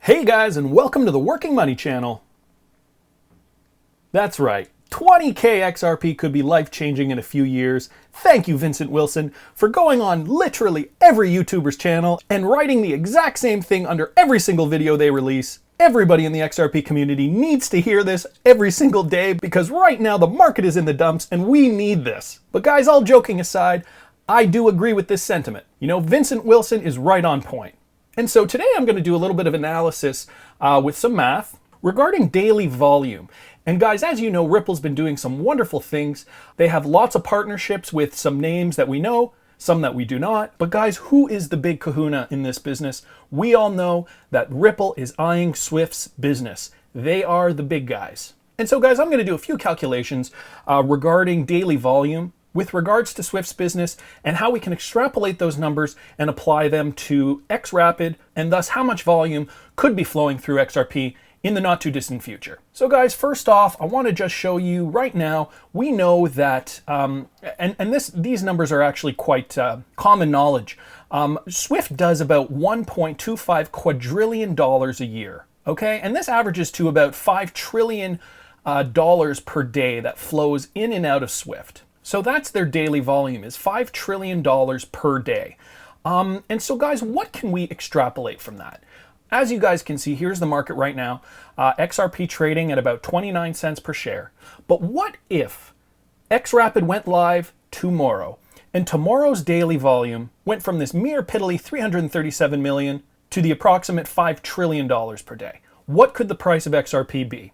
Hey guys, and welcome to the Working Money channel. That's right, 20K XRP could be life-changing in a few years. Thank you, Vincent Wilson, for going on literally every YouTuber's channel and writing the exact same thing under every single video they release. Everybody in the XRP community needs to hear this every single day because right now the market is in the dumps and we need this. But guys, all joking aside, I do agree with this sentiment. You know, Vincent Wilson is right on point. And so today I'm going to do a little bit of analysis with some math regarding daily volume. And guys, as you know, Ripple's been doing some wonderful things. They have lots of partnerships with some names that we know, some that we do not. But guys, who is the big kahuna in this business? We all know that Ripple is eyeing Swift's business. They are the big guys. And so guys, I'm going to do a few calculations regarding daily volume with regards to Swift's business and how we can extrapolate those numbers and apply them to XRapid and thus how much volume could be flowing through XRP in the not too distant future. So guys, first off, I want to just show you right now, we know that, these numbers are actually quite common knowledge. Swift does about $1.25 quadrillion a year, okay? And this averages to about $5 trillion per day that flows in and out of Swift. So that's their daily volume, is $5 trillion per day. And so guys, what can we extrapolate from that? As you guys can see, here's the market right now. XRP trading at about 29 cents per share. But what if XRapid went live tomorrow and tomorrow's daily volume went from this mere piddly 337 million to the approximate $5 trillion per day? What could the price of XRP be?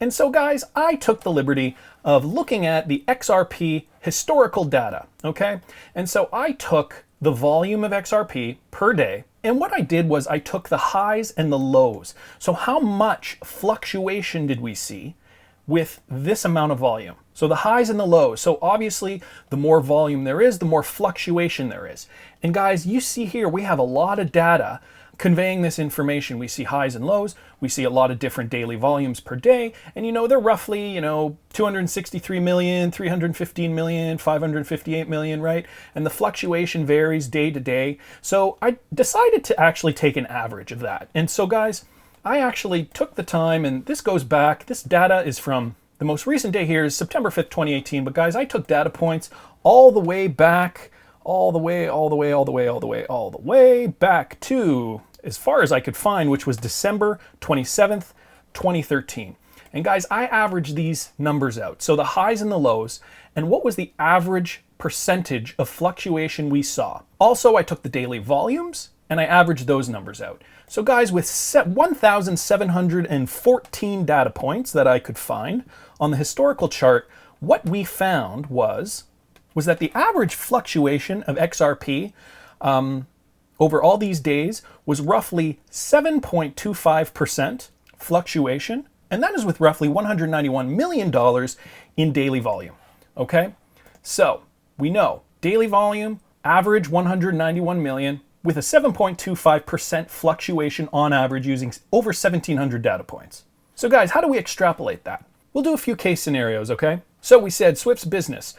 And so guys, I took the liberty of looking at the XRP historical data, okay? And so I took the volume of XRP per day, and what I did was I took the highs and the lows. So how much fluctuation did we see with this amount of volume? So the highs and the lows. So obviously, the more volume there is, the more fluctuation there is. And guys, you see here, we have a lot of data conveying this information. We see highs and lows. We see a lot of different daily volumes per day. And, you know, they're roughly, 263 million, 315 million, 558 million, right? And the fluctuation varies day to day. So I decided to actually take an average of that. And so guys, I actually took the time, and this goes back, this data is from the most recent day here is September 5th, 2018. But guys, I took data points all the way back, all the way back to as far as I could find, which was December 27th, 2013. And guys, I averaged these numbers out. So the highs and the lows, and what was the average percentage of fluctuation we saw. Also, I took the daily volumes and I averaged those numbers out. So guys, with 1,714 data points that I could find on the historical chart, what we found was that the average fluctuation of XRP over all these days was roughly 7.25% fluctuation, and that is with roughly $191 million in daily volume, okay? So we know daily volume, average 191 million, with a 7.25% fluctuation on average using over 1,700 data points. So guys, how do we extrapolate that? We'll do a few case scenarios, okay? So we said Swift's business.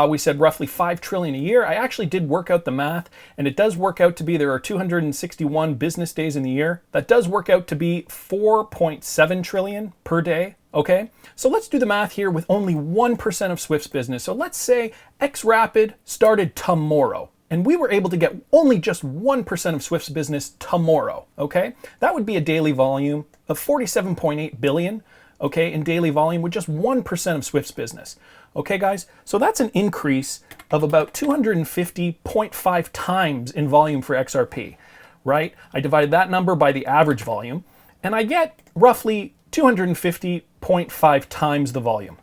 We said roughly $5 trillion a year. I actually did work out the math, and it does work out to be, there are 261 business days in the year. That does work out to be 4.7 trillion per day, okay? So let's do the math here with only 1% of Swift's business. So let's say XRapid started tomorrow, and we were able to get only just 1% of Swift's business tomorrow, okay? That would be a daily volume of 47.8 billion, okay, in daily volume with just 1% of Swift's business. Okay, guys, so that's an increase of about 250.5 times in volume for XRP, right? I divided that number by the average volume, and I get roughly 250.5 times the volume.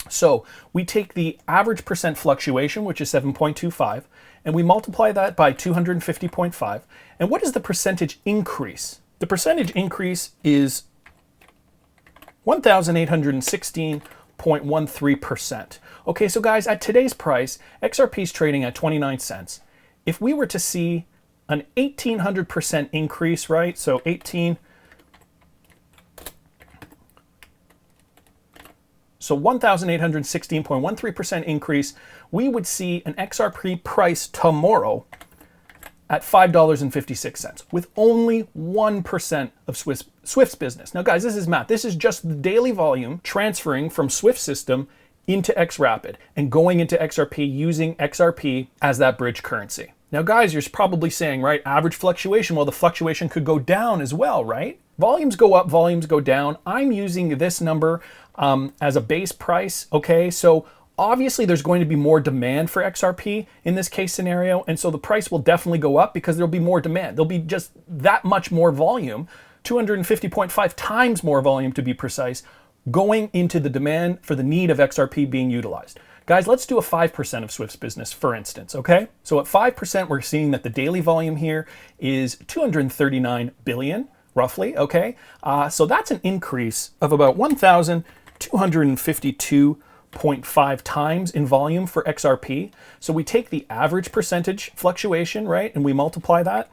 So we take the average percent fluctuation, which is 7.25, and we multiply that by 250.5. And what is the percentage increase? The percentage increase is 1,816.13%. Okay, so guys, at today's price, XRP is trading at 29 cents. If we were to see an 1,800% increase, right? So 1,816.13% increase, we would see an XRP price tomorrow at $5.56 with only 1% of Swift's business. Now guys, this is math. This is just the daily volume transferring from Swift system into XRapid and going into XRP using XRP as that bridge currency. Now guys, you're probably saying, right, average fluctuation, well, the fluctuation could go down as well, right? Volumes go up, volumes go down. I'm using this number as a base price, okay? So obviously there's going to be more demand for XRP in this case scenario, and so the price will definitely go up because there'll be more demand. There'll be just that much more volume, 250.5 times more volume to be precise, going into the demand for the need of XRP being utilized. Guys, let's do a 5% of Swift's business, for instance, okay? So at 5%, we're seeing that the daily volume here is 239 billion, roughly, okay? So that's an increase of about 1,252.5 times in volume for XRP. So we take the average percentage fluctuation, right, and we multiply that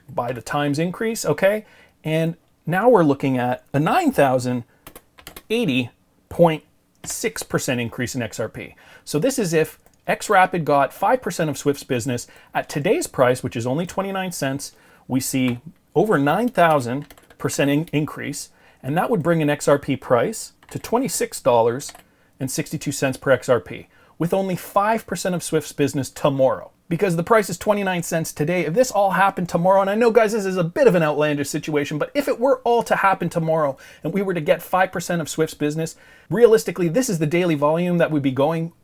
by the times increase, okay? And now we're looking at a 9,080.6% increase in XRP. So this is if XRapid got 5% of Swift's business. At today's price, which is only 29 cents, we see over 9,000% increase, and that would bring an XRP price to $26.62 per XRP, with only 5% of Swift's business tomorrow. Because the price is 29 cents today, if this all happened tomorrow, and I know guys, this is a bit of an outlandish situation, but if it were all to happen tomorrow and we were to get 5% of Swift's business, realistically, this is the daily volume that would be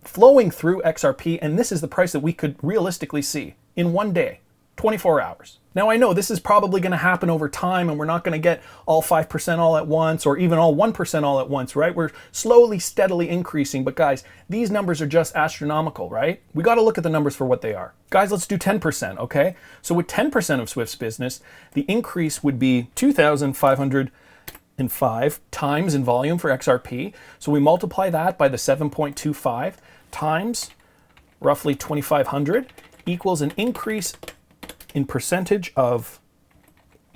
flowing through XRP, and this is the price that we could realistically see in one day, 24 hours. Now I know this is probably going to happen over time and we're not going to get all 5% all at once or even all 1% all at once, right? We're slowly, steadily increasing, but guys, these numbers are just astronomical, right? We got to look at the numbers for what they are. Guys, let's do 10%, okay? So with 10% of Swift's business, the increase would be 2,505 times in volume for XRP. So we multiply that by the 7.25 times roughly 2,500 equals an increase in percentage of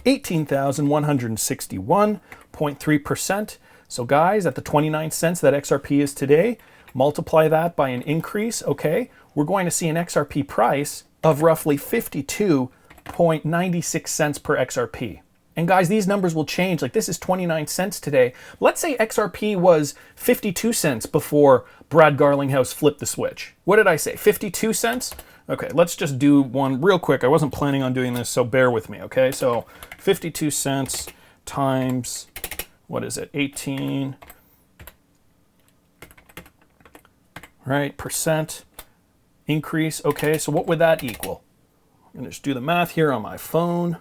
18,161.3%. So guys, at the 29 cents that XRP is today, multiply that by an increase, okay? We're going to see an XRP price of roughly 52.96 cents per XRP. And guys, these numbers will change. Like this is 29 cents today. Let's say XRP was 52 cents before Brad Garlinghouse flipped the switch. What did I say? 52 cents? Okay, let's just do one real quick. I wasn't planning on doing this, so bear with me, okay? So 52 cents times, what is it, 18, right, percent increase. Okay, so what would that equal? I'm gonna just do the math here on my phone.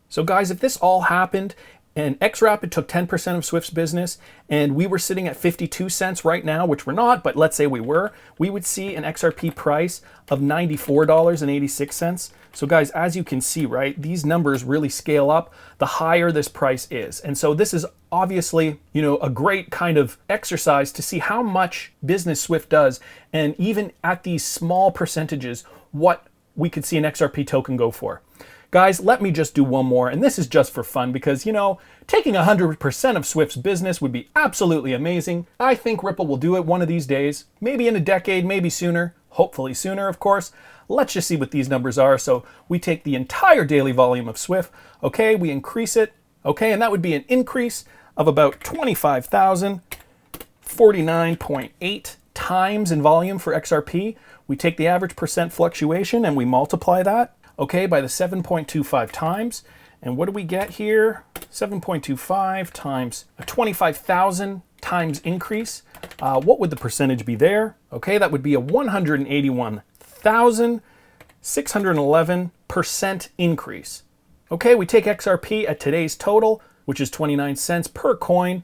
So guys, if this all happened and XRapid took 10% of Swift's business and we were sitting at 52 cents right now, which we're not, but let's say we were, we would see an XRP price of $94.86. So guys, as you can see, right, these numbers really scale up the higher this price is. And so this is obviously, a great kind of exercise to see how much business Swift does. And even at these small percentages, what we could see an XRP token go for. Guys, let me just do one more, and this is just for fun because, taking 100% of Swift's business would be absolutely amazing. I think Ripple will do it one of these days, maybe in a decade, maybe sooner, hopefully sooner, of course. Let's just see what these numbers are. So we take the entire daily volume of Swift, okay, we increase it, okay, and that would be an increase of about 25,049.8 times in volume for XRP. We take the average percent fluctuation and we multiply that, okay, by the 7.25 times. And what do we get here? 7.25 times a 25,000 times increase. What would the percentage be there? Okay, that would be a 181,611% increase. Okay, we take XRP at today's total, which is 29 cents per coin,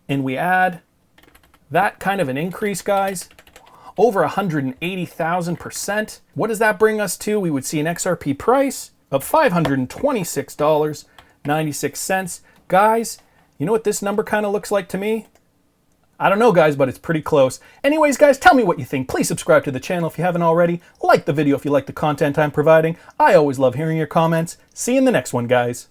and we add that kind of an increase, guys, over 180,000%. What does that bring us to? We would see an XRP price of $526.96. Guys, you know what this number kind of looks like to me? I don't know, guys, but it's pretty close. Anyways, guys, tell me what you think. Please subscribe to the channel if you haven't already. Like the video if you like the content I'm providing. I always love hearing your comments. See you in the next one, guys.